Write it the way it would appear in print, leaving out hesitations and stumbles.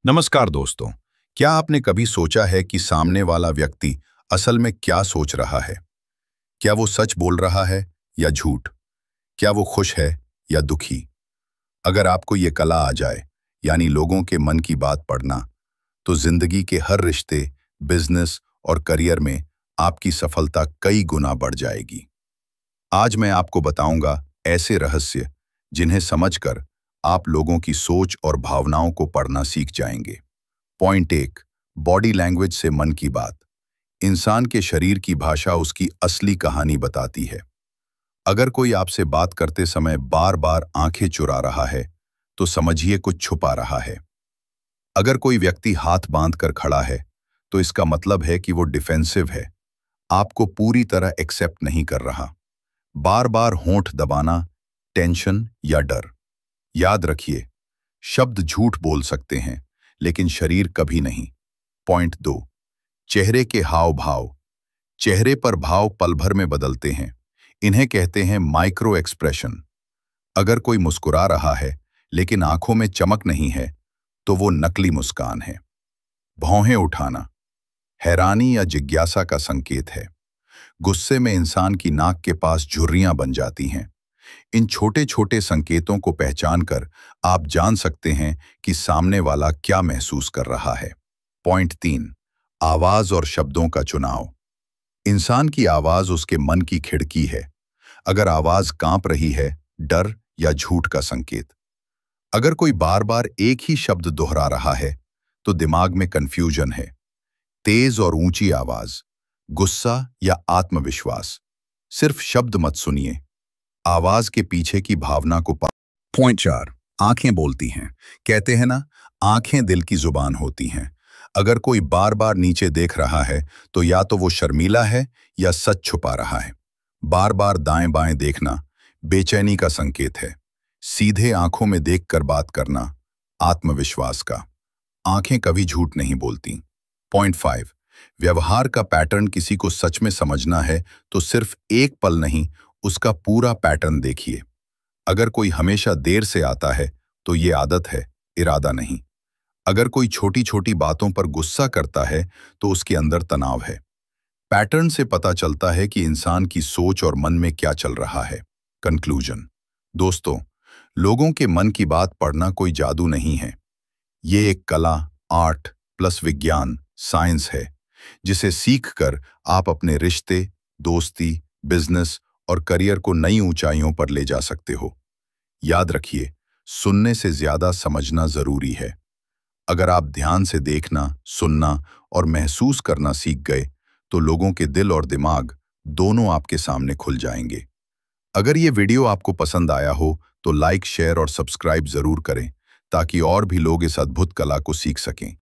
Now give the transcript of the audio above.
नमस्कार दोस्तों। क्या आपने कभी सोचा है कि सामने वाला व्यक्ति असल में क्या सोच रहा है? क्या वो सच बोल रहा है या झूठ? क्या वो खुश है या दुखी? अगर आपको ये कला आ जाए, यानी लोगों के मन की बात पढ़ना, तो जिंदगी के हर रिश्ते, बिजनेस और करियर में आपकी सफलता कई गुना बढ़ जाएगी। आज मैं आपको बताऊंगा ऐसे रहस्य जिन्हें समझकर आप लोगों की सोच और भावनाओं को पढ़ना सीख जाएंगे। पॉइंट एक, बॉडी लैंग्वेज से मन की बात। इंसान के शरीर की भाषा उसकी असली कहानी बताती है। अगर कोई आपसे बात करते समय बार बार आंखें चुरा रहा है, तो समझिए कुछ छुपा रहा है। अगर कोई व्यक्ति हाथ बांध कर खड़ा है, तो इसका मतलब है कि वो डिफेंसिव है, आपको पूरी तरह एक्सेप्ट नहीं कर रहा। बार बार होंठ दबाना, टेंशन या डर। याद रखिए, शब्द झूठ बोल सकते हैं, लेकिन शरीर कभी नहीं। पॉइंट दो, चेहरे के हाव भाव। चेहरे पर भाव पल भर में बदलते हैं। इन्हें कहते हैं माइक्रो एक्सप्रेशन। अगर कोई मुस्कुरा रहा है, लेकिन आंखों में चमक नहीं है, तो वो नकली मुस्कान है। भौहें उठाना, हैरानी या जिज्ञासा का संकेत है। गुस्से में इंसान की नाक के पास झुर्रियां बन जाती हैं। इन छोटे छोटे संकेतों को पहचानकर आप जान सकते हैं कि सामने वाला क्या महसूस कर रहा है। पॉइंट तीन, आवाज और शब्दों का चुनाव। इंसान की आवाज उसके मन की खिड़की है। अगर आवाज कांप रही है, डर या झूठ का संकेत। अगर कोई बार बार एक ही शब्द दोहरा रहा है, तो दिमाग में कंफ्यूजन है। तेज और ऊंची आवाज, गुस्सा या आत्मविश्वास। सिर्फ शब्द मत सुनिए, आवाज के पीछे की भावना को पा। पॉइंट चार, आंखें बोलती हैं। कहते हैं ना, आंखें दिल की जुबान होती हैं। अगर कोई बार बार नीचे देख रहा है, तो या तो वो शर्मीला है या सच छुपा रहा है। बार बार दाएं बाएं देखना बेचैनी का संकेत है। सीधे आंखों में देखकर बात करना आत्मविश्वास का। आंखें कभी झूठ नहीं बोलती। पॉइंट फाइव, व्यवहार का पैटर्न। किसी को सच में समझना है, तो सिर्फ एक पल नहीं, उसका पूरा पैटर्न देखिए। अगर कोई हमेशा देर से आता है, तो ये आदत है, इरादा नहीं। अगर कोई छोटी छोटी बातों पर गुस्सा करता है, तो उसके अंदर तनाव है। पैटर्न से पता चलता है कि इंसान की सोच और मन में क्या चल रहा है। कंक्लूजन। दोस्तों, लोगों के मन की बात पढ़ना कोई जादू नहीं है। ये एक कला, आर्ट प्लस विज्ञान, साइंस है, जिसे सीखकर आप अपने रिश्ते, दोस्ती, बिजनेस और करियर को नई ऊंचाइयों पर ले जा सकते हो। याद रखिए, सुनने से ज्यादा समझना जरूरी है। अगर आप ध्यान से देखना, सुनना और महसूस करना सीख गए, तो लोगों के दिल और दिमाग दोनों आपके सामने खुल जाएंगे। अगर ये वीडियो आपको पसंद आया हो, तो लाइक, शेयर और सब्सक्राइब जरूर करें, ताकि और भी लोग इस अद्भुत कला को सीख सकें।